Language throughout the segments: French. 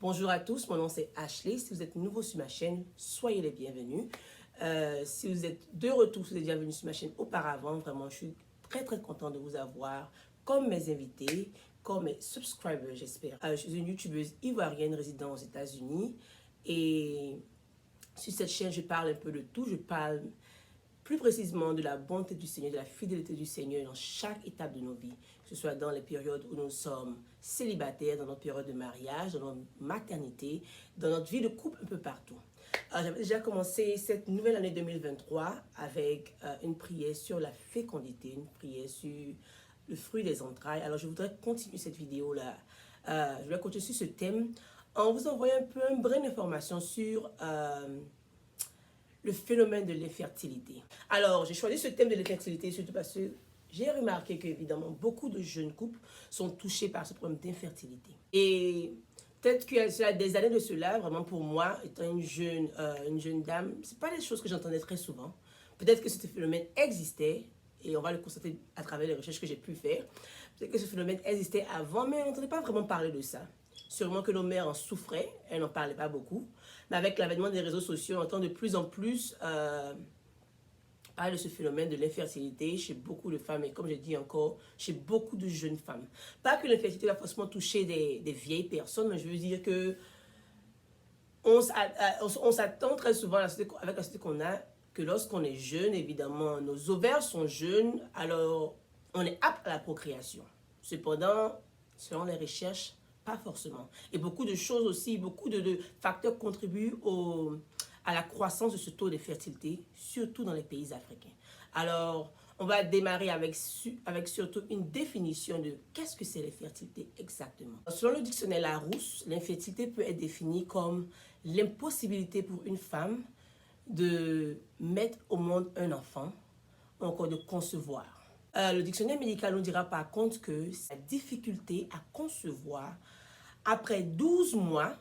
Bonjour à tous, mon nom c'est Ashley. Si vous êtes nouveau sur ma chaîne, soyez les bienvenus. Si vous êtes de retour, si vous êtes déjà venu sur ma chaîne auparavant, vraiment je suis très content de vous avoir comme mes invités, comme mes subscribers j'espère. Je suis une youtubeuse ivoirienne résidant aux États-Unis et sur cette chaîne je parle un peu de tout. Je parle plus précisément de la bonté du Seigneur, de la fidélité du Seigneur dans chaque étape de nos vies, que ce soit dans les périodes où nous sommes célibataires, dans notre période de mariage, dans notre maternité, dans notre vie de couple, un peu partout. J'avais déjà commencé cette nouvelle année 2023 avec une prière sur la fécondité, une prière sur le fruit des entrailles. Alors je voudrais continuer cette vidéo-là. Je vais continuer sur ce thème en vous envoyant un peu un brin d'informations sur le phénomène de l'infertilité. Alors, j'ai choisi ce thème de l'infertilité surtout parce que j'ai remarqué qu'évidemment, beaucoup de jeunes couples sont touchés par ce problème d'infertilité. Et peut-être qu'il y a des années de cela, vraiment pour moi, étant une jeune dame, ce n'est pas des choses que j'entendais très souvent. Peut-être que ce phénomène existait, et on va le constater à travers les recherches que j'ai pu faire. Peut-être que ce phénomène existait avant, mais on n'entendait pas vraiment parler de ça. Sûrement que nos mères en souffraient, elles n'en parlaient pas beaucoup. Mais avec l'avènement des réseaux sociaux, on entend de plus en plus parler de ce phénomène de l'infertilité chez beaucoup de femmes et comme je dis encore, chez beaucoup de jeunes femmes. Pas que l'infertilité va forcément toucher des vieilles personnes, mais je veux dire que on s'attend très souvent avec la société qu'on a que lorsqu'on est jeune, évidemment, nos ovaires sont jeunes, alors on est apte à la procréation. Cependant, selon les recherches, pas forcément. Et beaucoup de choses aussi, beaucoup de facteurs contribuent à la croissance de ce taux de fertilité, surtout dans les pays africains. Alors, on va démarrer avec surtout une définition de qu'est-ce que c'est l'infertilité exactement. Selon le dictionnaire Larousse, l'infertilité peut être définie comme l'impossibilité pour une femme de mettre au monde un enfant ou encore de concevoir. Le dictionnaire médical nous dira par contre que c'est la difficulté à concevoir après 12 mois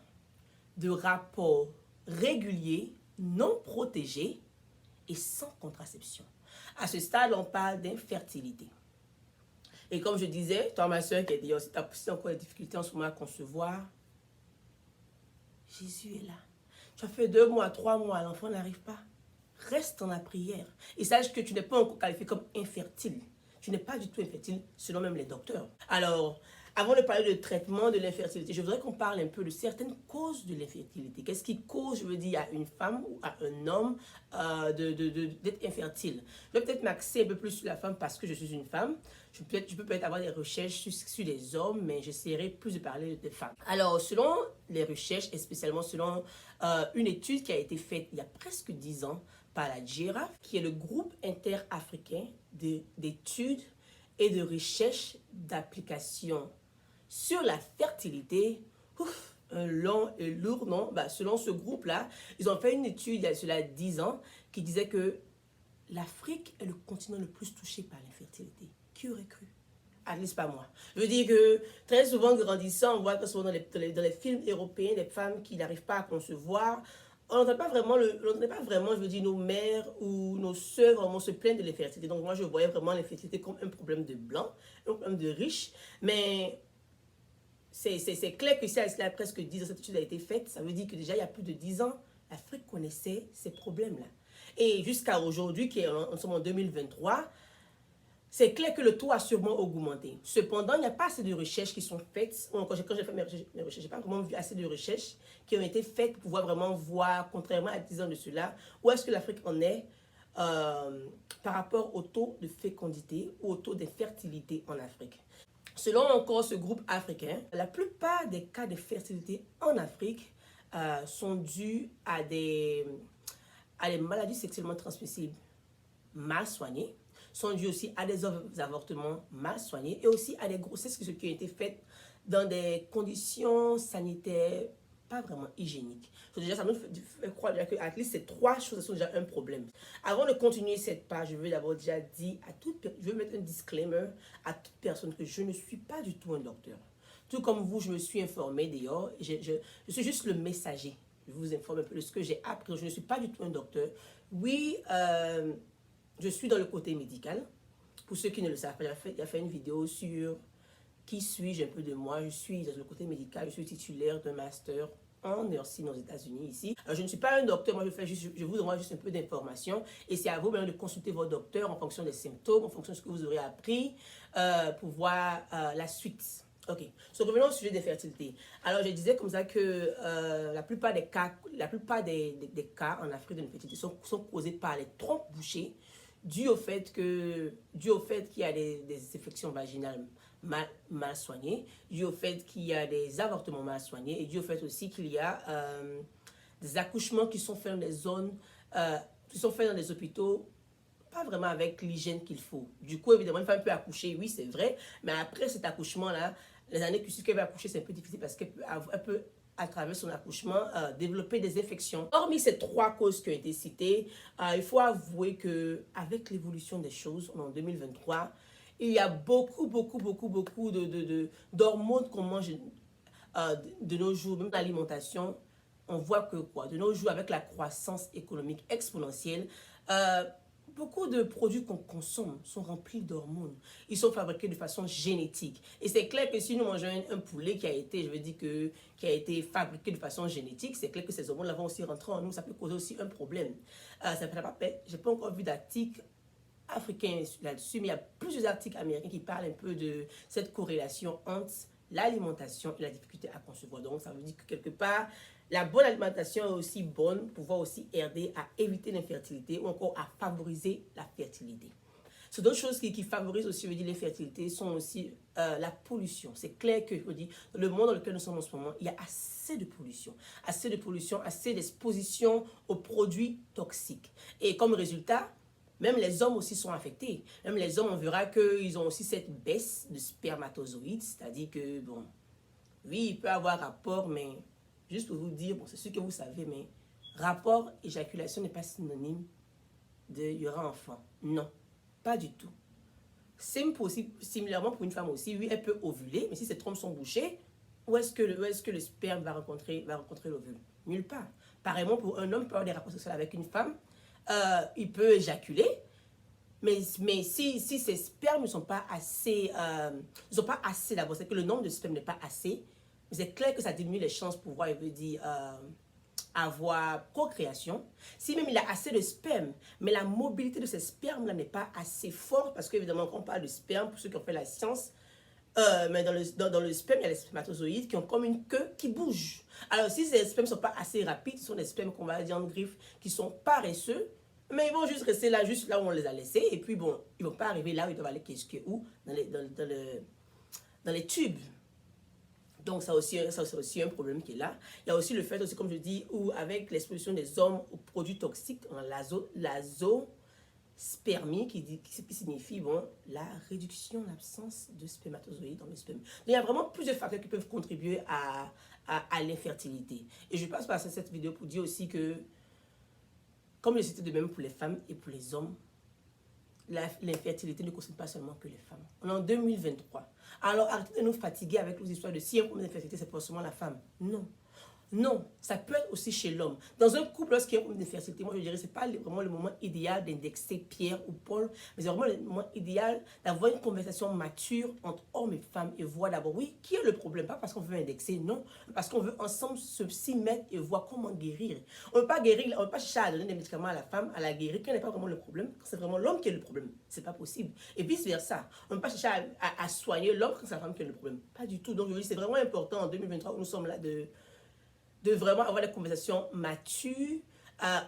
de rapports réguliers, non protégés et sans contraception. À ce stade, on parle d'infertilité. Et comme je disais, toi ma soeur qui a dit, si tu as poussé encore des difficultés en ce moment à concevoir, Jésus est là. Tu as fait 2 mois, 3 mois, l'enfant n'arrive pas. Reste dans la prière. Et sache que tu n'es pas encore qualifié comme infertile. Tu n'es pas du tout infertile, selon même les docteurs. Alors, avant de parler de traitement de l'infertilité, je voudrais qu'on parle un peu de certaines causes de l'infertilité. Qu'est-ce qui cause, je veux dire, à une femme ou à un homme d'être infertile? Je vais peut-être m'axer un peu plus sur la femme parce que je suis une femme. Je peux peut-être avoir des recherches sur les hommes, mais j'essaierai plus de parler des femmes. Alors, selon les recherches, et spécialement selon une étude qui a été faite il y a presque 10 ans par la GIRAF, qui est le groupe interafricain d'études et de recherche d'application sur la fertilité, un long et lourd nom. Selon ce groupe-là, ils ont fait une étude il y a cela 10 ans qui disait que l'Afrique est le continent le plus touché par l'infertilité. Qui aurait cru? À least pas moi. Je veux dire que très souvent, grandissant, on voit que souvent dans les films européens, des femmes qui n'arrivent pas à concevoir, on n'entend pas vraiment, je veux dire, nos mères ou nos sœurs vraiment se plaignent de l'infertilité. Donc moi, je voyais vraiment l'infertilité comme un problème de blanc, un problème de riche. Mais c'est clair que si il y a presque 10 ans, cette étude a été faite, ça veut dire que déjà, il y a plus de 10 ans, l'Afrique connaissait ces problèmes-là. Et jusqu'à aujourd'hui, qui est en 2023, c'est clair que le taux a sûrement augmenté. Cependant, il n'y a pas assez de recherches qui sont faites. Quand j'ai fait mes recherches, je n'ai pas vraiment vu assez de recherches qui ont été faites pour pouvoir vraiment voir, contrairement à 10 ans de cela, où est-ce que l'Afrique en est par rapport au taux de fécondité ou au taux de fertilité en Afrique. Selon encore ce groupe africain, la plupart des cas de fertilité en Afrique sont dus à des maladies sexuellement transmissibles mal soignées, sont dus aussi à des avortements mal soignés et aussi à des grossesses qui ont été faites dans des conditions sanitaires pas vraiment hygiéniques. Donc déjà, ça nous fait croire que à least ces 3 choses sont déjà un problème. Avant de continuer cette page, je veux d'abord déjà dire je veux mettre un disclaimer à toute personne que je ne suis pas du tout un docteur. Tout comme vous, je me suis informée d'ailleurs, je suis juste le messager. Je vous informe un peu de ce que j'ai appris. Je ne suis pas du tout un docteur. Oui, je suis dans le côté médical. Pour ceux qui ne le savent pas, il a fait une vidéo sur Qui suis-je un peu de moi? Je suis dans le côté médical, je suis titulaire d'un master en nursing aux États-Unis ici. Alors, je ne suis pas un docteur, moi je vous envoie juste un peu d'informations et c'est à vous maintenant de consulter votre docteur en fonction des symptômes, en fonction de ce que vous aurez appris pour voir la suite. Ok, so, revenons au sujet des fertilités. Alors, je disais comme ça que la plupart des cas en Afrique de l'infertilité sont causés par les trompes bouchées, dû au fait qu'il y a des infections vaginales mal soignées, dû au fait qu'il y a des avortements mal soignés et dû au fait aussi qu'il y a des accouchements qui sont faits dans des zones, qui sont faits dans des hôpitaux pas vraiment avec l'hygiène qu'il faut. Du coup, évidemment, une femme peut accoucher, oui, c'est vrai, mais après cet accouchement-là, les années qui suivent qu'elle va accoucher, c'est un peu difficile parce qu'elle peut à travers son accouchement, développer des infections. Hormis ces 3 causes qui ont été citées, il faut avouer qu'avec l'évolution des choses, en 2023, il y a beaucoup d'hormones qu'on mange de nos jours, même l'alimentation. On voit que quoi, de nos jours, avec la croissance économique exponentielle, beaucoup de produits qu'on consomme sont remplis d'hormones. Ils sont fabriqués de façon génétique. Et c'est clair que si nous mangeons un poulet qui a été fabriqué de façon génétique, c'est clair que ces hormones-là vont aussi rentrer en nous. Ça peut causer aussi un problème. Je n'ai pas encore vu d'article africain là-dessus, mais il y a plusieurs articles américains qui parlent un peu de cette corrélation entre l'alimentation et la difficulté à concevoir. Donc, ça veut dire que quelque part, la bonne alimentation est aussi bonne pour pouvoir aussi aider à éviter l'infertilité ou encore à favoriser la fertilité. C'est d'autres choses qui favorisent aussi, je veux dire, l'infertilité sont aussi la pollution. C'est clair que, je veux dire, dans le monde dans lequel nous sommes en ce moment, il y a assez de pollution, assez d'exposition aux produits toxiques. Et comme résultat, même les hommes aussi sont affectés. Même les hommes, on verra qu'ils ont aussi cette baisse de spermatozoïdes, c'est-à-dire que, bon, oui, il peut avoir rapport, mais juste pour vous dire, bon, c'est sûr que vous savez, mais rapport, éjaculation n'est pas synonyme de il y aura enfant. Non, pas du tout. C'est possible, similairement pour une femme aussi, oui, elle peut ovuler, mais si ses trompes sont bouchées, où est-ce que le sperme va rencontrer l'ovule? Nulle part. Pareillement, pour un homme, il peut avoir des rapports sexuels avec une femme, il peut éjaculer, mais si ces spermes ne sont pas assez, d'abord, c'est que le nombre de spermes n'est pas assez, mais c'est clair que ça diminue les chances pour pouvoir, avoir procréation. Si même il a assez de sperme, mais la mobilité de ces spermes-là n'est pas assez forte, parce qu'évidemment, quand on parle de sperme, pour ceux qui ont fait la science, mais dans le sperme, il y a les spermatozoïdes qui ont comme une queue qui bouge. Alors, si ces spermes ne sont pas assez rapides, ce sont des spermes qu'on va dire en griffe, qui sont paresseux, mais ils vont juste rester là, juste là où on les a laissés, et puis bon, ils ne vont pas arriver là où ils doivent aller, qu'est-ce que où, dans les tubes. Donc, ça c'est aussi un problème qui est là. Il y a aussi le fait, aussi, comme je dis, où avec l'exposition des hommes aux produits toxiques, l'azospermie, qui signifie bon, la réduction, l'absence de spermatozoïdes dans le sperme. Donc, il y a vraiment plusieurs facteurs qui peuvent contribuer à l'infertilité. Et je passe par cette vidéo pour dire aussi que, comme je citais de même pour les femmes et pour les hommes, l'infertilité ne concerne pas seulement que les femmes. On est en 2023. Alors arrêtez de nous fatiguer avec les histoires de si un problème d'infertilité, c'est forcément la femme. Non. Non, ça peut être aussi chez l'homme. Dans un couple, lorsqu'il y a un problème d'infertilité, moi je dirais que ce n'est pas vraiment le moment idéal d'indexer Pierre ou Paul, mais c'est vraiment le moment idéal d'avoir une conversation mature entre hommes et femmes et voir d'abord, oui, qui est le problème? Pas parce qu'on veut indexer, non, parce qu'on veut ensemble s'y mettre et voir comment guérir. On ne veut pas guérir, on ne veut pas chercher à donner des médicaments à la femme, à la guérir, quand n'est pas vraiment le problème, quand c'est vraiment l'homme qui est le problème. C'est pas possible. Et vice versa. On ne veut pas chercher à soigner l'homme quand c'est la femme qui est le problème. Pas du tout. Donc je dis, c'est vraiment important en 2023 où nous sommes là de vraiment avoir des conversations matures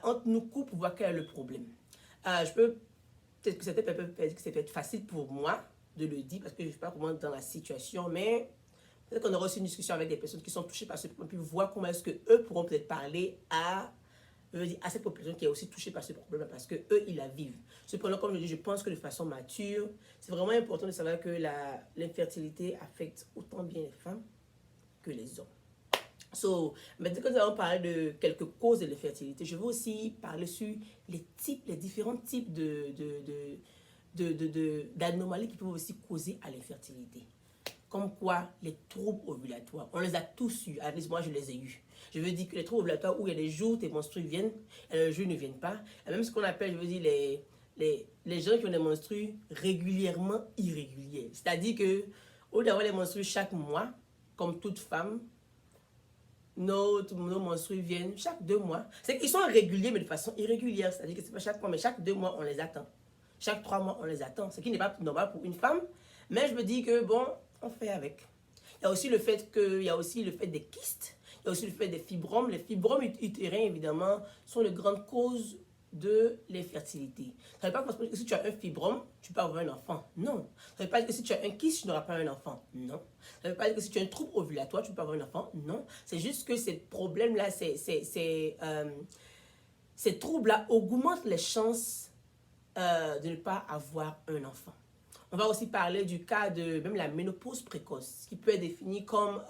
entre nous couples pour voir quel est le problème. Peut-être que certains peuvent dire que c'est peut-être facile pour moi de le dire parce que je ne suis pas vraiment dans la situation, mais peut-être qu'on aura aussi une discussion avec des personnes qui sont touchées par ce problème, puis voir comment est-ce qu'eux pourront peut-être parler à cette population qui est aussi touchée par ce problème parce qu'eux, ils la vivent. Cependant, comme je dis, je pense que de façon mature, c'est vraiment important de savoir que l'infertilité affecte autant bien les femmes que les hommes. Maintenant que nous allons parler de quelques causes de l'infertilité, je veux aussi parler sur les différents types d'anomalies qui peuvent aussi causer à l'infertilité. Comme quoi, les troubles ovulatoires. On les a tous eus. À moi, je les ai eus. Je veux dire que les troubles ovulatoires où il y a des jours où tes menstrues viennent et les jours ne viennent pas. Et même ce qu'on appelle, je veux dire, les gens qui ont des menstrues régulièrement irréguliers. C'est-à-dire que Au lieu d'avoir les menstrues chaque mois, comme toute femme, nos menstrues viennent chaque 2 mois. C'est qu'ils sont réguliers, mais de façon irrégulière. C'est-à-dire que c'est pas chaque mois, mais chaque 2 mois, on les attend. Chaque 3 mois, on les attend. Ce qui n'est pas normal pour une femme. Mais je me dis que, bon, on fait avec. Il y a aussi le fait des kystes. Il y a aussi le fait des fibromes. Les fibromes utérins, évidemment, sont les grandes causes de l'infertilité. Ça ne veut pas que si tu as un fibrome, tu peux avoir un enfant. Non. Ça ne veut pas dire que si tu as un kyste, tu n'auras pas un enfant. Non. Ça ne veut pas dire que si tu as un trouble ovulatoire, tu peux avoir un enfant. Non. C'est juste que ces problèmes-là, ces troubles-là augmentent les chances de ne pas avoir un enfant. On va aussi parler du cas de même la ménopause précoce, qui peut être définie comme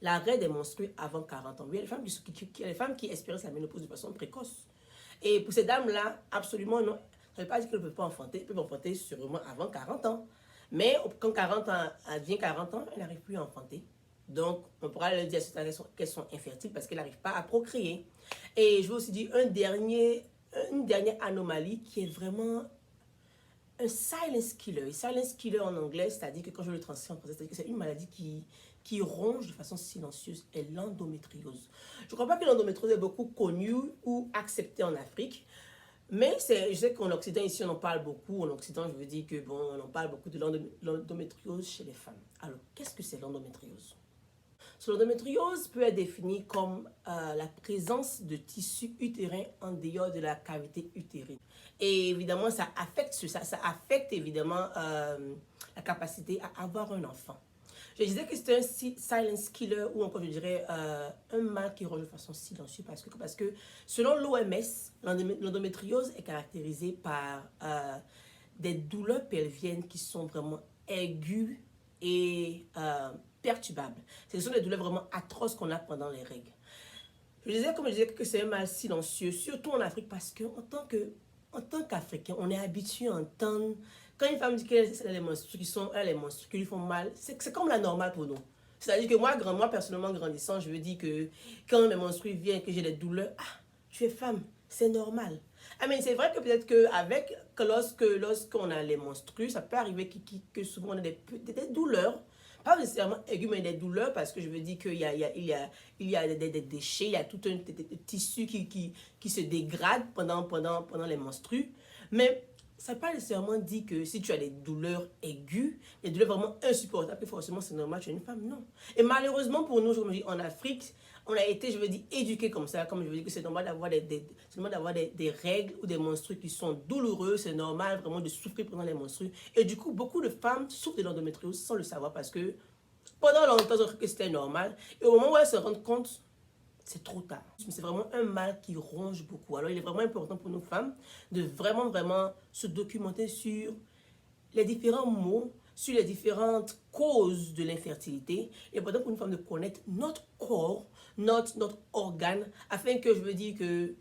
l'arrêt des menstrues avant 40 ans. Il y a les femmes qui expérimentent la ménopause de façon précoce. Et pour ces dames-là, absolument non. Ça ne veut pas dire qu'elles ne peuvent pas enfanter. Elles peuvent enfanter sûrement avant 40 ans. Mais quand 40 ans devient 40 ans, elles n'arrivent plus à enfanter. Donc, on pourra leur dire qu'elles sont infertiles parce qu'elles n'arrivent pas à procréer. Et je veux aussi dire une dernière anomalie qui est vraiment un silence killer. Silence killer en anglais, c'est-à-dire que quand je le traduis en français, c'est-à-dire que c'est une maladie qui ronge de façon silencieuse, est l'endométriose. Je ne crois pas que l'endométriose est beaucoup connue ou acceptée en Afrique, mais je sais qu'en Occident, ici, on en parle beaucoup. En Occident, je veux dire que, bon, on en parle beaucoup de l'endométriose chez les femmes. Alors, qu'est-ce que c'est l'endométriose? L'endométriose peut être définie comme la présence de tissus utérins en dehors de la cavité utérine. Et évidemment, ça affecte évidemment la capacité à avoir un enfant. Je disais que c'était un silence killer ou encore je dirais un mal qui ronge de façon silencieuse parce que selon l'OMS, l'endométriose est caractérisée par des douleurs pelviennes qui sont vraiment aiguës et perturbables. Ce sont des douleurs vraiment atroces qu'on a pendant les règles. Je disais que c'est un mal silencieux, surtout en Afrique parce qu'en tant qu'Africain, on est habitué à entendre quand une femme dit qu'elle a les menstrues qui lui font mal, c'est comme la normale pour nous. C'est-à-dire que moi, personnellement grandissant, je veux dire que quand mes menstrues viennent, que j'ai des douleurs, tu es femme, c'est normal. Mais c'est vrai que peut-être que lorsqu'on a les menstrues, ça peut arriver que souvent on a des douleurs, pas nécessairement aiguës, mais des douleurs, parce que je veux dire qu'il y a des déchets, il y a tout un tissu qui se dégrade pendant les menstrues. Mais ça ne veut pas nécessairement dire que si tu as des douleurs aiguës, des douleurs vraiment insupportables, que forcément c'est normal, tu es une femme. Non. Et malheureusement pour nous, comme je dis, en Afrique, on a été, je veux dire, éduqués comme ça, comme je veux dire que c'est normal d'avoir des règles ou des menstrues qui sont douloureuses, c'est normal vraiment de souffrir pendant les menstrues. Et du coup, beaucoup de femmes souffrent de l'endométriose sans le savoir parce que pendant longtemps, elles ont cru que c'était normal. Et au moment où elles se rendent compte, c'est trop tard. C'est vraiment un mal qui ronge beaucoup. Alors, il est vraiment important pour nos femmes de vraiment se documenter sur les différents mots, sur les différentes causes de l'infertilité. Il est important pour une femme de connaître notre corps, notre organe, afin que je veux dire que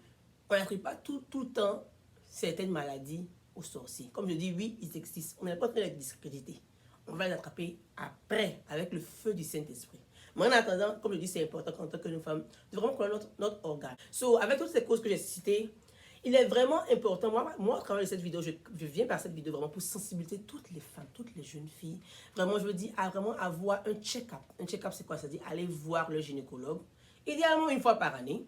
on n'attribue pas tout le temps certaines maladies aux sorciers. Comme je dis, oui, ils existent. On n'est pas en train de les discréditer. On va les attraper après, avec le feu du Saint-Esprit. Mais en attendant, comme je dis, c'est important en tant que nous femmes de vraiment connaître notre organe. Avec toutes ces causes que j'ai citées, il est vraiment important, moi, à travers cette vidéo, je viens par cette vidéo vraiment pour sensibiliser toutes les femmes, toutes les jeunes filles. Vraiment, je veux dire, à vraiment avoir un check-up. Un check-up, c'est quoi? C'est-à-dire aller voir le gynécologue, idéalement une fois par année.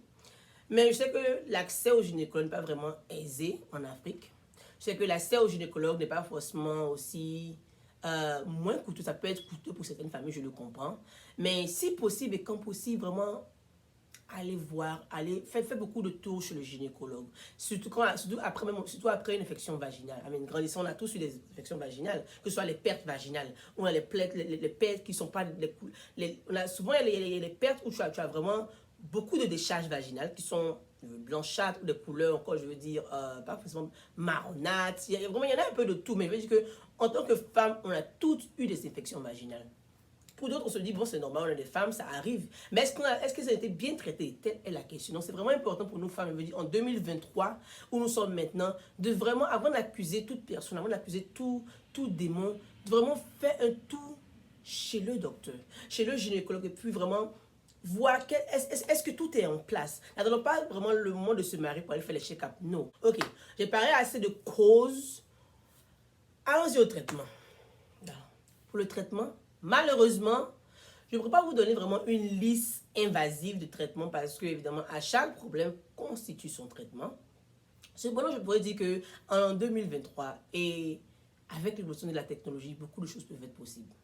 Mais je sais que l'accès au gynécologue n'est pas vraiment aisé en Afrique. Je sais que l'accès au gynécologue n'est pas forcément aussi moins coûteux. Ça peut être coûteux pour certaines familles, je le comprends. Mais si possible et quand possible, vraiment, allez voir, faites beaucoup de tours chez le gynécologue. Surtout après une infection vaginale. Grandissant, on a tous eu des infections vaginales, que ce soit les pertes vaginales, ou les pertes qui ne sont pas... souvent, il y a les pertes où tu as vraiment beaucoup de décharges vaginales qui sont blanchâtres ou de couleurs, encore je veux dire, pas forcément marronâtres. Il y en a un peu de tout, mais je veux dire qu'en tant que femme, on a toutes eu des infections vaginales. Pour d'autres, on se dit, bon, c'est normal, on est des femmes, ça arrive. Mais est-ce que ça a été bien traité? Telle est la question. Donc, c'est vraiment important pour nous femmes, je veux dire, en 2023, où nous sommes maintenant, de vraiment, avant d'accuser toute personne, avant d'accuser tout démon, de vraiment faire un tour chez le docteur, chez le gynécologue, et puis vraiment voir est-ce que tout est en place. N'attendons pas vraiment le moment de se marier pour aller faire les check-up. Non. Ok, j'ai parlé assez de causes. Allons-y au traitement. Pour pour le traitement. Malheureusement, je ne pourrais pas vous donner vraiment une liste invasive de traitements parce que, évidemment, à chaque problème constitue son traitement. Cependant, je pourrais dire qu'en 2023 et avec l'évolution de la technologie, beaucoup de choses peuvent être possibles.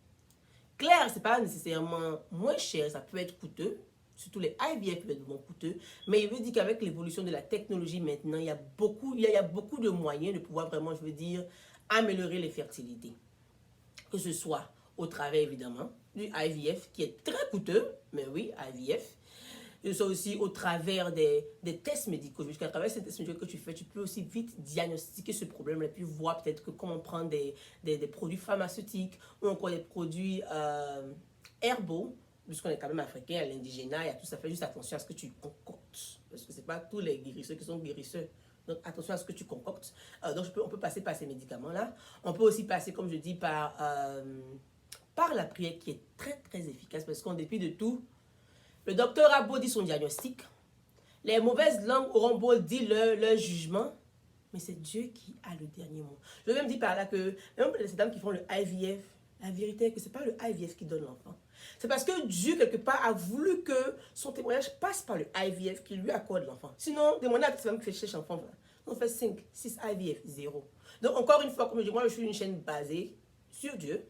Claire, ce n'est pas nécessairement moins cher, ça peut être coûteux. Surtout les IVF peuvent être vraiment coûteux. Mais je veux dire qu'avec l'évolution de la technologie maintenant, il y a beaucoup de moyens de pouvoir vraiment, je veux dire, améliorer les fertilités. Que ce soit au travers, évidemment, du IVF qui est très coûteux, mais oui, IVF. Que ce soit aussi au travers des tests médicaux. Jusqu'à travers ces tests médicaux que tu fais, tu peux aussi vite diagnostiquer ce problème et puis voir peut-être que comment prendre des produits pharmaceutiques ou encore des produits herbaux, puisqu'on est quand même africain, à l'indigénat, il y a tout ça. Fais juste attention à ce que tu concoctes, parce que ce n'est pas tous les guérisseurs qui sont guérisseurs. Donc, attention à ce que tu concoctes. Donc, on peut passer par ces médicaments-là. On peut aussi passer, comme je dis, par la prière qui est très, très efficace, parce qu'en dépit de tout, le docteur a beau dire son diagnostic, les mauvaises langues auront beau dire leur jugement, mais c'est Dieu qui a le dernier mot. Je veux même dire par là que, même pour ces dames qui font le IVF, la vérité est que ce n'est pas le IVF qui donne l'enfant. C'est parce que Dieu, quelque part, a voulu que son témoignage passe par le IVF qui lui accorde l'enfant. Sinon, demandez à cette femme qui fait chercher l'enfant. On fait 5, 6 IVF, 0. Donc, encore une fois, comme je dis, moi, je suis une chaîne basée sur Dieu.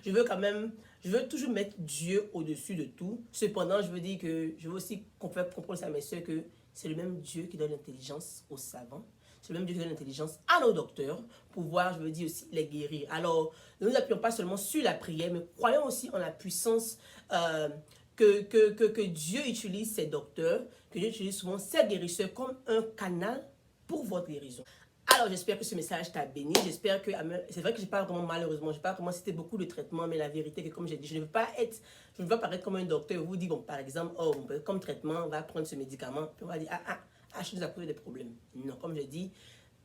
Je veux toujours mettre Dieu au-dessus de tout. Cependant, je veux dire que je veux aussi comprendre ça à mes soeurs que c'est le même Dieu qui donne l'intelligence aux savants. C'est le même Dieu qui donne l'intelligence à nos docteurs pour pouvoir, je veux dire aussi, les guérir. Alors, ne nous appuyons pas seulement sur la prière, mais croyons aussi en la puissance que Dieu utilise ses docteurs, que Dieu utilise souvent ses guérisseurs comme un canal pour votre guérison. Alors, j'espère que ce message t'a béni. J'espère que... C'est vrai que je n'ai pas vraiment, malheureusement, je n'ai pas vraiment cité beaucoup de traitements, mais la vérité est que, comme j'ai dit, je ne veux pas paraître comme un docteur. Vous dit, bon, par exemple, oh, comme traitement, on va prendre ce médicament. Puis on va dire, je nous a posé des problèmes. Non, comme je dis,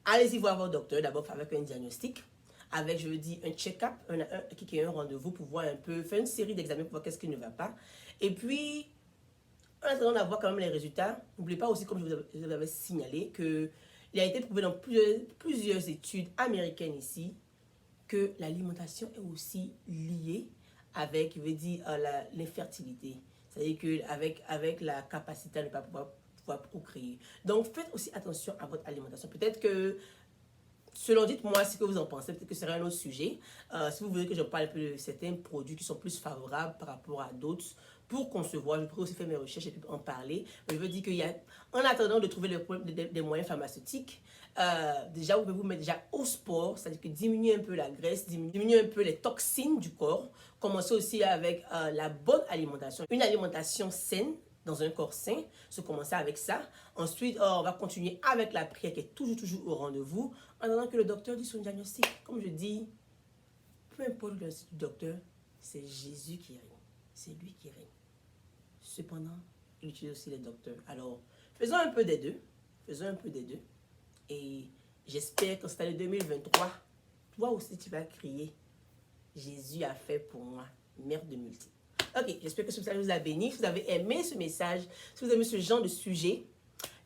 allez-y voir votre docteur, d'abord avec un diagnostic, avec, je veux dire, un check-up, un rendez-vous pour voir un peu, faire une série d'examens pour voir qu'est-ce qui ne va pas. Et puis, en attendant d'avoir quand même les résultats, n'oubliez pas aussi, comme je vous avais signalé, que il a été prouvé dans plusieurs études américaines ici que l'alimentation est aussi liée avec, je veux dire, l'infertilité. C'est-à-dire qu'avec la capacité à ne pas pouvoir procréer. Donc, faites aussi attention à votre alimentation. Peut-être que, selon dites-moi ce que vous en pensez, peut-être que ce serait un autre sujet. Si vous voulez que je parle un peu de certains produits qui sont plus favorables par rapport à d'autres, pour concevoir, je pourrais aussi faire mes recherches et puis en parler. Mais je veux dire qu'il y a, en attendant de trouver des moyens pharmaceutiques, déjà, vous pouvez vous mettre déjà au sport, c'est-à-dire que diminuer un peu la graisse, diminuer un peu les toxines du corps. Commencer aussi avec la bonne alimentation, une alimentation saine dans un corps sain, se commencer avec ça. Ensuite, on va continuer avec la prière qui est toujours au rendez-vous, en attendant que le docteur dise son diagnostic. Comme je dis, peu importe le diagnostic du docteur, c'est Jésus qui règne. C'est lui qui règne. Cependant, il utilise aussi les docteurs. Alors, faisons un peu des deux. Faisons un peu des deux. Et j'espère que cette année 2023, toi aussi tu vas crier, Jésus a fait pour moi, mère de multiples. Ok, j'espère que ce message vous a béni. Si vous avez aimé ce message, si vous aimez ce genre de sujet,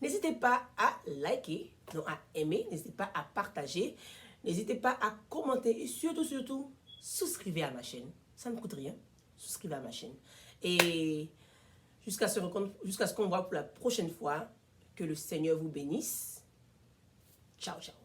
n'hésitez pas à liker, donc à aimer, n'hésitez pas à partager, n'hésitez pas à commenter et surtout, souscrivez à ma chaîne. Ça ne coûte rien. Souscrivez à ma chaîne. Et jusqu'à ce qu'on voit pour la prochaine fois, que le Seigneur vous bénisse. Ciao, ciao.